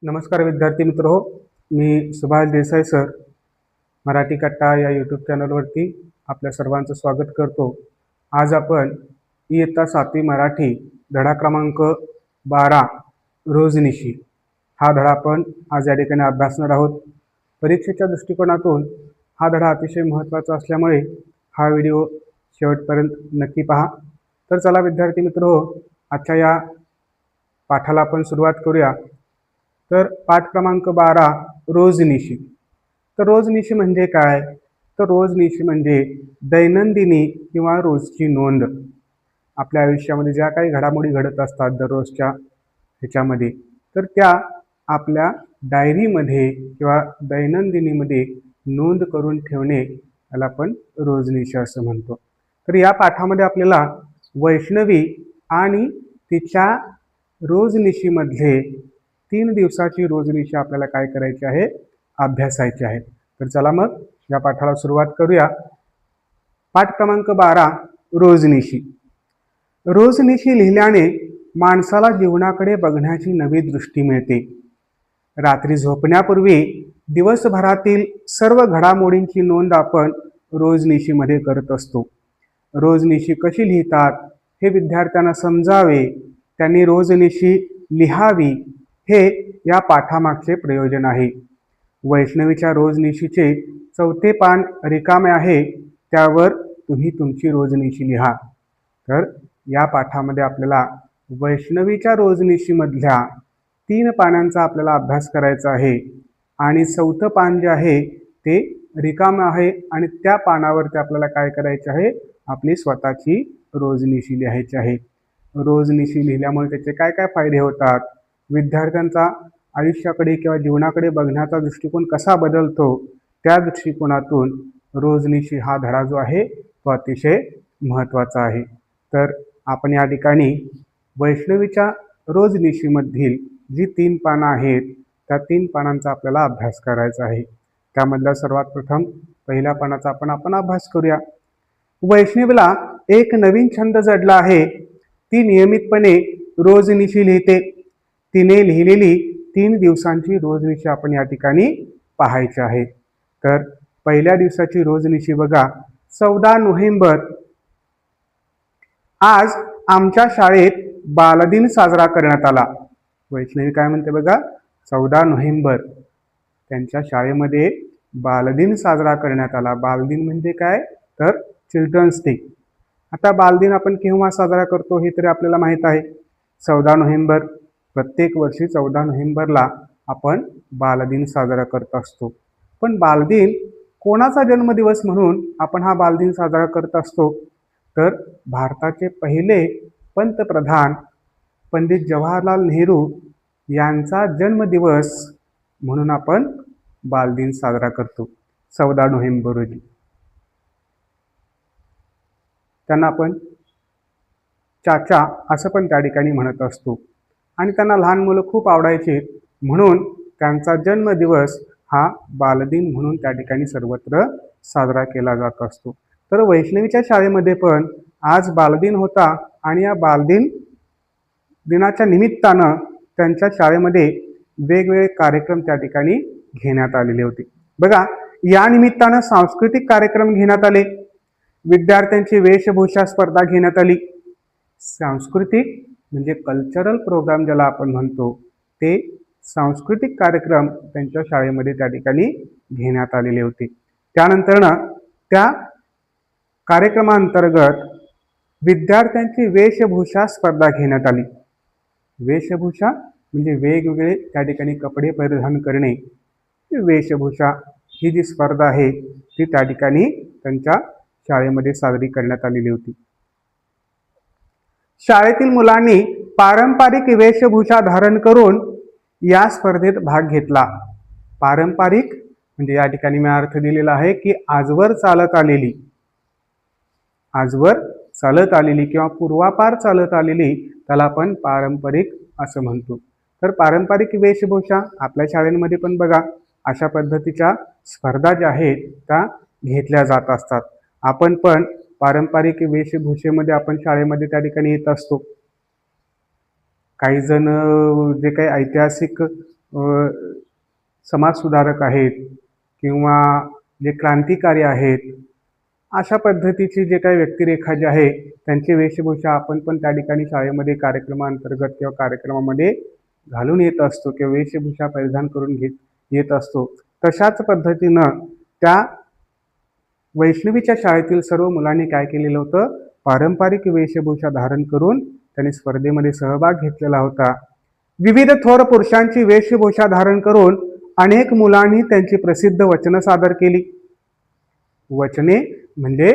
नमस्कार विद्यार्थी मित्र हो, मी सुभाष देसाई सर मराठी कट्टा या यूट्यूब चॅनलवरती आपल्या सर्वांचं स्वागत करतो। आज आपण इयत्ता 7वी मराठी धडा क्रमांक 12 रोजनिशी हा धडा आपण आज या ठिकाणी अभ्यासणार आहोत। परीक्षेच्या दृष्टिकोनातून हा धडा अतिशय महत्त्वाचा असल्यामुळे हा व्हिडिओ शेवटपर्यंत नक्की पहा। तर चला विद्यार्थी मित्र हो, आजच्या या पाठाला आपण सुरुवात करूया। तर पाठ क्रमांक 12 रोजनिशी। तर रोजनिशी म्हणजे काय? तर रोजनिशी म्हणजे दैनंदिनी किंवा रोजची नोंद। आपल्या आयुष्यामध्ये ज्या काही घडामोडी घडत असतात दररोजच्या ह्याच्यामध्ये, तर त्या आपल्या डायरीमध्ये किंवा दैनंदिनीमध्ये नोंद करून ठेवणे याला आपण रोजनिशी असं म्हणतो। तर या पाठामध्ये आपल्याला वैष्णवी आणि तिच्या रोजनिशीमध्ये 3 दिवसाची रोजनिशी आपल्याला काय करायची आहे? अभ्यासायची आहे। तर चला मग या पाठाला सुरुवात करूया। पाठ क्रमांक 12 रोजनिशी। रोजनिशी लिहिल्याने माणसाला जीवनाकडे बघण्याची नवी दृष्टी मिळते। रात्री झोपण्यापूर्वी दिवसभरातील सर्व घडामोडींची नोंद आपण रोजनिशीमध्ये करत असतो। रोजनिशी कशी लिहितात हे विद्यार्थ्यांना समजावे, त्यांनी रोजनिशी लिहावी हे या पाठामागचे प्रयोजन आहे। वैष्णवीच्या रोजनिशीचे 4 पान रिकामे आहे, त्यावर तुम्ही तुमची रोजनिशी लिहा। तर या पाठामध्ये आपल्याला वैष्णवीच्या रोजनिशीमधल्या 3 पानांचा आपल्याला अभ्यास करायचा आहे आणि 4थं पान जे आहे ते रिकामे आहे आणि त्या पानावरती आपल्याला काय करायचे आहे? आपली स्वतःची रोजनिशी लिहायची आहे। रोजनिशी लिहिल्यामुळे त्याचे काय काय फायदे होतात? विद्यार्थ्यांचा आयुष्याकडे किंवा जीवनाकडे बघण्याचा दृष्टिकोन कसा बदलतो, त्या दृष्टिकोनातून रोजनिशी हा धडा जो आहे तो अतिशय महत्त्वाचा आहे। तर आपण या ठिकाणी वैष्णवीच्या रोजनिशीमधील जी 3 पानं आहेत त्या 3 पानांचा आपल्याला अभ्यास करायचा आहे। त्यामधला सर्वात प्रथम पहिल्या पानाचा आपण अभ्यास करूया। वैष्णवीला एक नवीन छंद जडला आहे, ती नियमितपणे रोजनिशी लिहिते। तिने लिहिलेली 3 दिवसांची रोजनिशी आपण या ठिकाणी पाहायची आहे। तर पहिल्या दिवसाची रोजनिशी बघा, 14 नोव्हेंबर। आज आमच्या शाळेत बालदिन साजरा करण्यात आला। वैष्णवी काय म्हणते बघा, 14 नोव्हेंबर त्यांच्या शाळेमध्ये बालदिन साजरा करण्यात आला। बालदिन म्हणजे काय? तर चिल्ड्रन्स डे। आता बालदिन आपण केव्हा साजरा करतो हे तरी आपल्याला माहीत आहे, 14 नोव्हेंबर। प्रत्येक वर्षी 14 नोव्हेंबरला आपण बालदिन साजरा करत असतो। पण बालदिन कोणाचा जन्मदिवस म्हणून आपण हा बालदिन साजरा करत असतो? तर भारताचे पहिले पंतप्रधान पंडित जवाहरलाल नेहरू यांचा जन्मदिवस म्हणून आपण बालदिन साजरा करतो 14 नोव्हेंबर रोजी। त्यांना आपण चाचा असं पण त्या ठिकाणी म्हणत असतो आणि त्यांना लहान मुलं खूप आवडायचे, म्हणून त्यांचा जन्मदिवस हा बालदिन म्हणून त्या ठिकाणी सर्वत्र साजरा केला जात असतो। तर वैष्णवीच्या शाळेमध्ये पण आज बालदिन होता आणि या बालदिन दिनाच्या निमित्तानं त्यांच्या शाळेमध्ये वेगवेगळे कार्यक्रम त्या ठिकाणी घेण्यात आलेले होते। बघा, या निमित्तानं सांस्कृतिक कार्यक्रम घेण्यात आले, विद्यार्थ्यांची वेशभूषा स्पर्धा घेण्यात आली। सांस्कृतिक म्हणजे कल्चरल प्रोग्राम ज्याला आपण म्हणतो, ते सांस्कृतिक कार्यक्रम त्यांच्या शाळेमध्ये त्या ठिकाणी घेण्यात आलेले होते। त्यानंतरनं त्या कार्यक्रमांतर्गत विद्यार्थ्यांची वेशभूषा स्पर्धा घेण्यात आली। वेशभूषा म्हणजे वेगवेगळे त्या ठिकाणी कपडे परिधान करणे, वेशभूषा ही जी स्पर्धा आहे ती त्या ठिकाणी त्यांच्या शाळेमध्ये साजरी करण्यात आलेली होती। शाळेतील मुलांनी पारंपरिक वेशभूषा धारण करून या स्पर्धेत भाग घेतला। पारंपरिक म्हणजे या ठिकाणी मी अर्थ दिलेला आहे की आजवर चालत आलेली किंवा पूर्वापार चालत आलेली, त्याला आपण पारंपरिक असं म्हणतो। तर पारंपरिक वेशभूषा आपल्या शाळेमध्ये पण बघा अशा पद्धतीच्या स्पर्धा ज्या आहेत त्या घेतल्या जात असतात। आपण पण पारंपरिक वेशभूषेमध्ये आपण शाळेमध्ये त्या ठिकाणी येत असतो। काही जण जे काही ऐतिहासिक समाजसुधारक आहेत किंवा जे क्रांतिकारी आहेत, अशा पद्धतीची जे काही व्यक्तिरेखा जी आहे त्यांची वेशभूषा आपण पण त्या ठिकाणी शाळेमध्ये कार्यक्रमांतर्गत किंवा कार्यक्रमामध्ये घालून येत असतो किंवा वेशभूषा परिधान करून येत असतो. तशाच पद्धतीनं त्या वैष्णवीच्या शाळेतील सर्व मुलांनी काय केलेलं होतं, पारंपरिक वेशभूषा धारण करून त्यांनी स्पर्धेमध्ये सहभाग घेतलेला होता. विविध थोर पुरुषांची वेशभूषा धारण करून अनेक मुलांनी त्यांची प्रसिद्ध वचनं सादर केली. वचने म्हणजे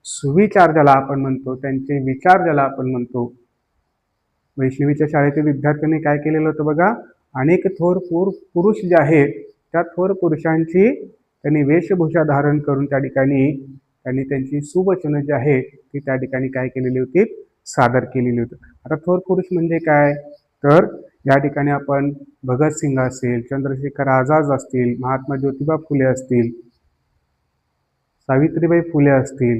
सुविचार ज्याला आपण म्हणतो, त्यांचे विचार ज्याला आपण म्हणतो. वैष्णवीच्या शाळेतील विद्यार्थ्यांनी काय केलेलं होतं बघा, अनेक थोर पुरुष जे आहेत त्या थोर पुरुषांची त्यांनी वेशभूषा धारण करून त्या ठिकाणी त्यांनी त्यांची सुवचनं जी आहेत ती त्या ठिकाणी काय केलेली होती, सादर केलेली होती. आता थोर पुरुष म्हणजे काय, तर या ठिकाणी आपण भगतसिंग असेल, चंद्रशेखर आझाद असतील, महात्मा ज्योतिबा फुले असतील, सावित्रीबाई फुले असतील,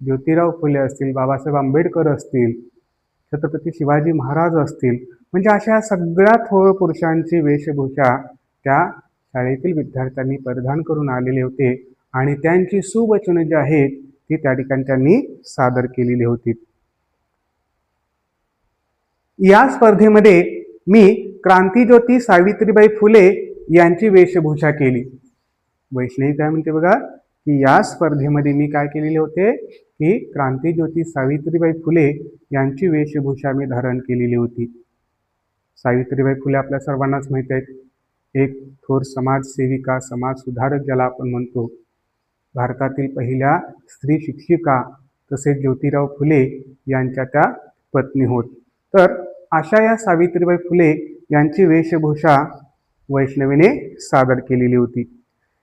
ज्योतिराव फुले असतील, बाबासाहेब आंबेडकर असतील, छत्रपती शिवाजी महाराज असतील, म्हणजे अशा सगळ्या थोर पुरुषांची वेशभूषा त्या शाळेतील विद्यार्थ्यांनी परिधान करून आलेले होते आणि त्यांची सुवचनं जी आहेत ती त्या ठिकाणी त्यांनी सादर केलेली होती. या स्पर्धेमध्ये मी क्रांतिज्योती सावित्रीबाई फुले यांची वेशभूषा केली. वैष्णवी काय म्हणते बघा, की या स्पर्धेमध्ये मी काय केलेले होते, की क्रांतिज्योती सावित्रीबाई फुले यांची वेशभूषा मी धारण केलेली होती. सावित्रीबाई फुले आपल्या सर्वांनाच माहिती आहेत, एक थोर समाजसेविका, समाजसुधारक ज्याला आपण म्हणतो. भारतातील पहिल्या स्त्री शिक्षिका तसेच ज्योतिराव फुले यांच्या त्या पत्नी होत. तर अशा या सावित्रीबाई फुले यांची वेशभूषा वैष्णवीने सादर केलेली होती.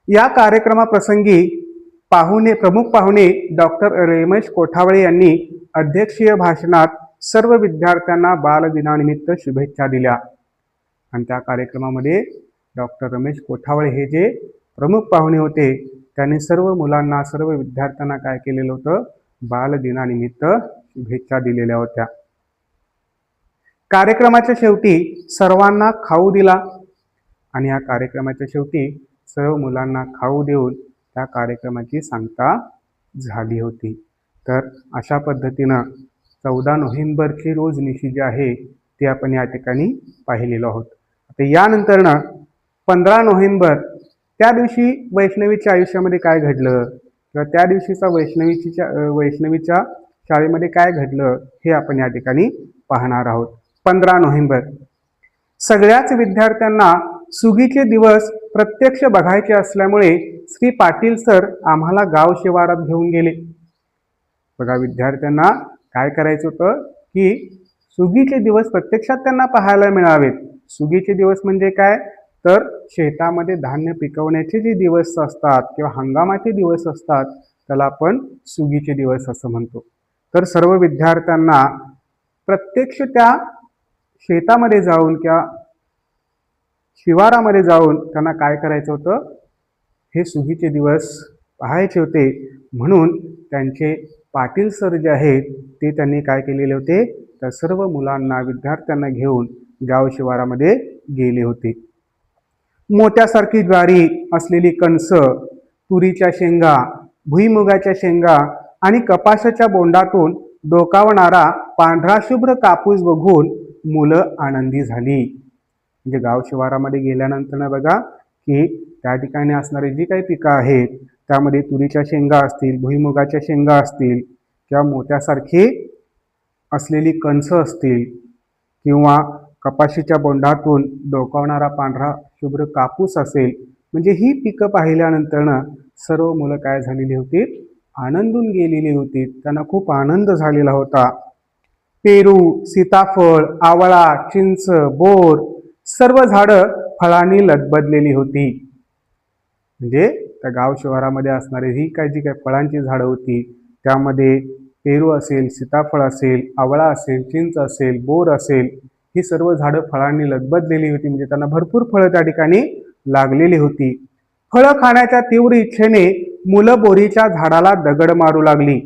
या कार्यक्रमाप्रसंगी प्रमुख पाहुणे डॉक्टर रमेश कोठावळे यांनी अध्यक्षीय भाषणात सर्व विद्यार्थ्यांना बालदिनानिमित्त शुभेच्छा दिल्या. आणि त्या कार्यक्रमामध्ये डॉक्टर रमेश कोठावळे हे जे प्रमुख पाहुणे होते त्यांनी सर्व मुलांना, सर्व विद्यार्थ्यांना काय केलेलं होतं, बालदिनानिमित्त शुभेच्छा दिलेल्या होत्या. कार्यक्रमाच्या शेवटी सर्वांना खाऊ दिला आणि या कार्यक्रमाच्या शेवटी सर्व मुलांना खाऊ देऊन त्या कार्यक्रमाची सांगता झाली होती. तर अशा पद्धतीनं 14 नोव्हेंबरची रोजनिशी जी आहे ती आपण या ठिकाणी पाहिलेलो आहोत. आता यानंतरनं 15 नोव्हेंबर त्या दिवशी वैष्णवीच्या आयुष्यामध्ये काय घडलं किंवा त्या दिवशीचा वैष्णवीच्या शाळेमध्ये काय घडलं हे आपण या ठिकाणी पाहणार आहोत. 15 नोव्हेंबर सगळ्याच विद्यार्थ्यांना सुगीचे दिवस प्रत्यक्ष बघायचे असल्यामुळे श्री पाटील सर आम्हाला गाव शिवारात घेऊन गेले. बघा, विद्यार्थ्यांना काय करायचं होतं, की सुगीचे दिवस प्रत्यक्षात त्यांना पाहायला मिळावेत. सुगीचे दिवस म्हणजे काय, तर शेतामध्ये धान्य पिकवण्याचे जे दिवस असतात किंवा हंगामाचे दिवस असतात त्याला आपण सुगीचे दिवस असं म्हणतो. तर सर्व विद्यार्थ्यांना प्रत्यक्ष त्या शेतामध्ये जाऊन किंवा शिवारामध्ये जाऊन त्यांना काय करायचं होतं, हे सुगीचे दिवस पाहायचे होते. म्हणून त्यांचे पाटील सर जे आहेत ते त्यांनी काय केलेले होते, त्या सर्व मुलांना, विद्यार्थ्यांना घेऊन गाव शिवारामध्ये गेले होते. मोत्यासारखी ज्वारी असलेली कणस, तुरीच्या शेंगा, भुईमुगाच्या शेंगा आणि कपाशाच्या बोंडातून डोकावणारा पांढरा शुभ्र कापूस बघून मुलं आनंदी झाली. म्हणजे गाव शिवारामध्ये गेल्यानंतर बघा, की त्या ठिकाणी असणारी जी काही पिकं आहेत त्यामध्ये तुरीच्या शेंगा असतील, भुईमुगाच्या शेंगा असतील किंवा मोत्यासारखी असलेली कणसं असतील किंवा कपाशीच्या बोंडातून डोकावणारा पांढरा शुभ्र कापूस असेल, म्हणजे ही पिकं पाहिल्यानंतर सर्व मुलं काय झालेली होती, आनंदून गेलेली होती. त्यांना खूप आनंद झालेला होता. पेरू, सीताफळ, आवळा, चिंच, बोर सर्व झाडं फळांनी लदबदलेली होती. म्हणजे त्या गाव शहरामध्ये असणारी ही जी काही फळांची झाडं होती त्यामध्ये पेरू असेल, सीताफळ असेल, आवळा असेल, चिंच असेल, बोर असेल, ही सर्व झाडं फळांनी लदबदलेली होती. म्हणजे त्यांना भरपूर फळं त्या ठिकाणी लागलेली होती. फळं खाण्याच्या तीव्र इच्छेने मुलं बोरीच्या झाडाला दगड मारू लागली.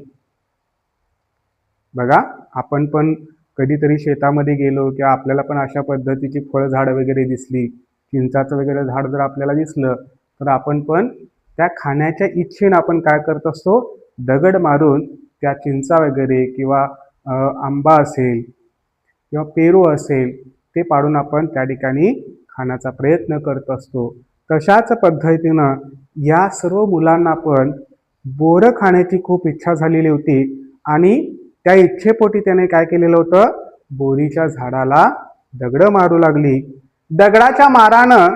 बघा, आपण पण कधीतरी शेतामध्ये गेलो किंवा आपल्याला पण अशा पद्धतीची फळझाडं वगैरे दिसली चिंचाचं वगैरे झाड जर आपल्याला दिसलं तर आपण पण त्या खाण्याच्या इच्छेनं आपण काय करत असतो, दगड मारून त्या चिंचा वगैरे किंवा आंबा असेल किंवा पेरू असेल ते पाडून आपण त्या ठिकाणी खाण्याचा प्रयत्न करत असतो. तशाच पद्धतीनं या सर्व मुलांना पण बोरं खाण्याची खूप इच्छा झालेली होती आणि त्या इच्छेपोटी त्याने काय केलेलं होतं, बोरीच्या झाडाला दगड मारू लागली. दगडाच्या मारानं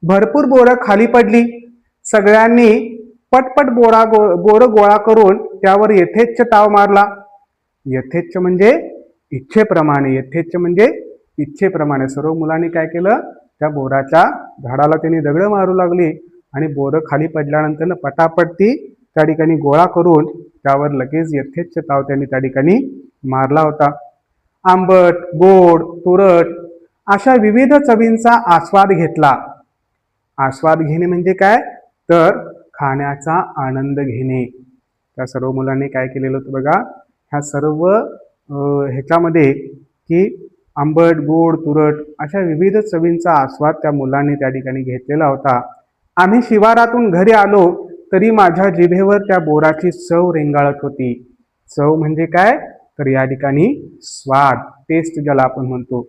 भरपूर बोरं खाली पडली. सगळ्यांनी पटपट बोरं गोळा करून त्यावर यथेच्छ ताव मारला. यथेच्छ म्हणजे इच्छेप्रमाणे, यथेच्छ म्हणजे इच्छेप्रमाणे सर्व मुलांनी काय केलं, त्या बोराच्या झाडाला त्यांनी दगड मारू लागली आणि बोरं खाली पडल्यानंतर पटापट ती त्या ठिकाणी गोळा करून त्यावर लगेच यथेच्छ ताव त्यांनी त्या ठिकाणी मारला होता. आंबट, गोड, तुरट अशा विविध चवींचा आस्वाद घेतला. आस्वाद घेणे म्हणजे काय, तर खाण्याचा आनंद घेणे. त्या सर्व मुलांनी काय केलेलं होतं बघा, ह्या सर्व ह्याच्यामध्ये की आंबट, गोड, तुरट अशा विविध चवींचा आस्वाद त्या मुलांनी त्या ठिकाणी घेतलेला होता. आम्ही शिवारातून घरी आलो तरी माझ्या जिभेवर त्या बोराची चव रेंगाळत होती. चव म्हणजे काय, तर या ठिकाणी स्वाद, टेस्ट ज्याला आपण म्हणतो.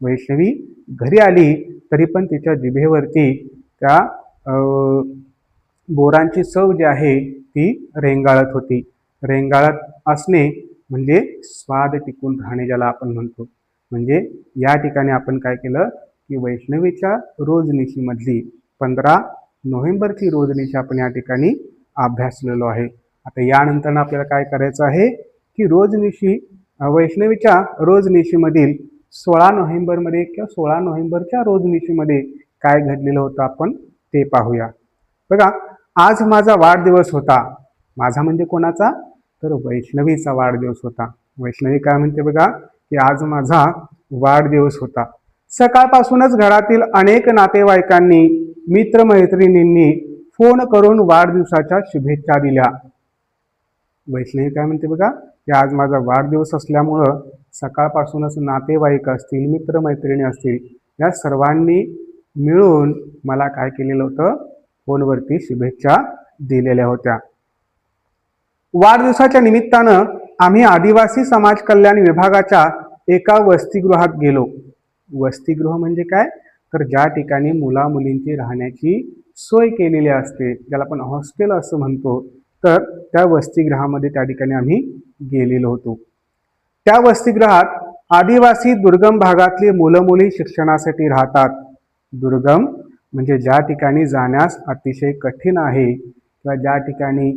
वैष्णवी घरी आली तरी पण तिच्या जिभेवरती त्या बोरांची चव जी आहे ती रेंगाळत होती. रेंगाळत असणे म्हणजे स्वाद टिकून राहणे ज्याला आपण म्हणतो. म्हणजे या ठिकाणी आपण काय केलं की वैष्णवीच्या रोजनिशीमधली 15 नोव्हेंबरची रोजनिशी आपण या ठिकाणी अभ्यासलेलो आहे. आता यानंतर आपल्याला काय करायचं आहे की रोजनिशी वैष्णवीच्या रोजनिशीमधील 16 नोव्हेंबरमध्ये किंवा 16 नोव्हेंबरच्या रोजनिशीमध्ये काय घडलेलं होतं आपण ते पाहूया. बघा, आज माझा वाढदिवस होता. माझा म्हणजे कोणाचा, तर वैष्णवीचा वाढदिवस होता. वैष्णवी काय म्हणते बघा की आज माझा वाढदिवस होता. सकाळपासूनच घरातील अनेक नातेवाईकांनी, मित्रमैत्रिणींनी फोन करून वाढदिवसाच्या शुभेच्छा दिल्या. वैष्णवी काय म्हणते बघा की आज माझा वाढदिवस असल्यामुळं सकाळपासूनच नातेवाईक असतील, मित्रमैत्रिणी असतील, या सर्वांनी मिळून मला काय केलेलं होतं, फोनवरती शुभेच्छा दिलेल्या होत्या. वाढदिवसाच्या निमित्तानं आम्ही आदिवासी समाज कल्याण विभागाच्या एका वसतिगृहात गेलो. वसतिगृह म्हणजे काय, तर ज्या ठिकाणी मुला मुलींची राहण्याची सोय केलेली असते, ज्याला आपण हॉस्टेल असं म्हणतो, तर त्या वसतिगृहामध्ये त्या ठिकाणी आम्ही गेलेलो होतो. त्या वसतिगृहात आदिवासी दुर्गम भागातली मुलं मुली शिक्षणासाठी राहतात. दुर्गम म्हणजे ज्या ठिकाणी जाण्यास अतिशय कठीण आहे किंवा ज्या ठिकाणी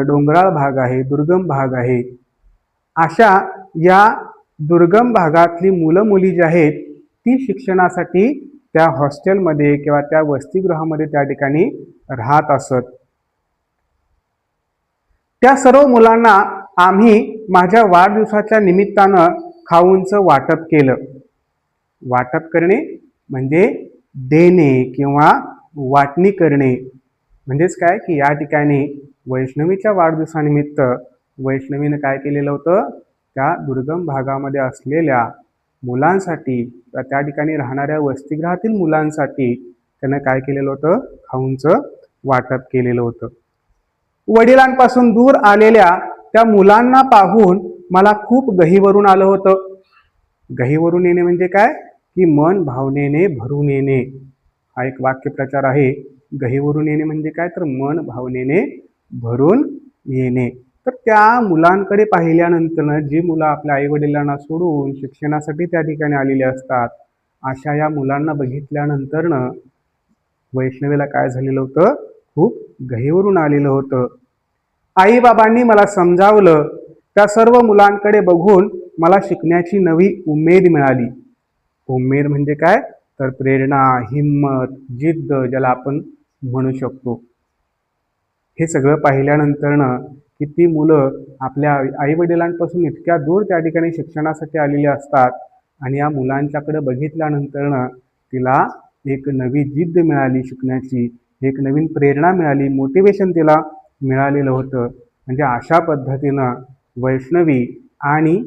डोंगराळ भाग आहे, दुर्गम भाग आहे, अशा या दुर्गम भागातली मुलं मुली जी आहेत ती शिक्षणासाठी त्या हॉस्टेलमध्ये किंवा त्या वसतिगृहामध्ये त्या ठिकाणी राहत असत. त्या सर्व मुलांना आम्ही माझ्या वाढदिवसाच्या निमित्तानं खाऊंचं वाटप केलं. वाटप करणे म्हणजे देणे किंवा वाटणी करणे. म्हणजेच काय की या ठिकाणी वैष्णवीच्या वाढदिवसानिमित्त वैष्णवीनं काय केलेलं होतं, त्या दुर्गम भागामध्ये असलेल्या मुलांसाठी, त्या ठिकाणी राहणाऱ्या वसतिगृहातील मुलांसाठी त्यानं काय केलेलं होतं, खाऊंचं वाटप केलेलं होतं. वडिलांपासून दूर आलेल्या त्या मुलांना पाहून मला खूप गहिवरून आलं होतं. गहिवरून येणे म्हणजे काय की मन भावनेने भरून येणे, हा एक वाक्यप्रचार आहे. गहिवरून येणे म्हणजे काय, तर मन भावनेने भरून येणे. तर त्या मुलांकडे पाहिल्यानंतर, जी मुलं आपल्या आईवडिलांना सोडून शिक्षणासाठी त्या ठिकाणी आलेली असतात, अशा या मुलांना बघितल्यानंतरनं वैष्णवीला काय झालेलं होतं, खूप गहिवरून आलेलं होतं. आईबाबांनी मला समजावलं. त्या सर्व मुलांकडे बघून मला शिकण्याची नवी उमेद मिळाली. उमेद म्हणजे काय, तर प्रेरणा, हिम्मत, जिद्द ज्याला आपण म्हणू शकतो. हे सगळं पाहिल्यानंतरनं की ती मुलं आपल्या आईवडिलांपासून इतक्या दूर त्या ठिकाणी शिक्षणासाठी आलेली असतात आणि या मुलांच्याकडे बघितल्यानंतरनं तिला एक नवी जिद्द मिळाली शिकण्याची, एक नवीन प्रेरणा मिळाली, मोटिवेशन तिला मिळालेलं होतं. म्हणजे अशा पद्धतीनं वैष्णवी आणि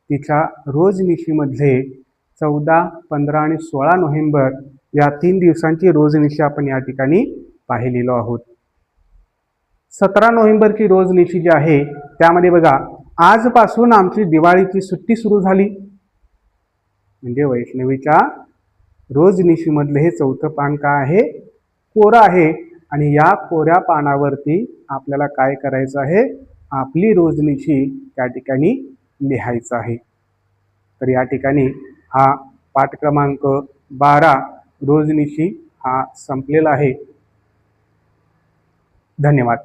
तिच्या रोजनिशीमध्ये 14, 15 आणि 16 नोव्हेंबर या 3 दिवसांची रोजनिशी आपण या ठिकाणी पाहिलेलो आहोत. 17 नोव्हेंबरची रोजनिशी जी आहे त्यामध्ये बघा, आजपासून आमची दिवाळीची सुट्टी सुरू झाली. म्हणजे वैष्णवीच्या रोजनिशीमधलं हे चौथं पान काय आहे, कोरं आहे. आणि या कोऱ्या पानावरती आपल्याला काय करायचं आहे, आपली रोजनिशी त्या ठिकाणी लिहायचं आहे. तर या ठिकाणी हा पाठ क्रमांक 12 रोजनिशी हा संपलेला आहे. धन्यवाद.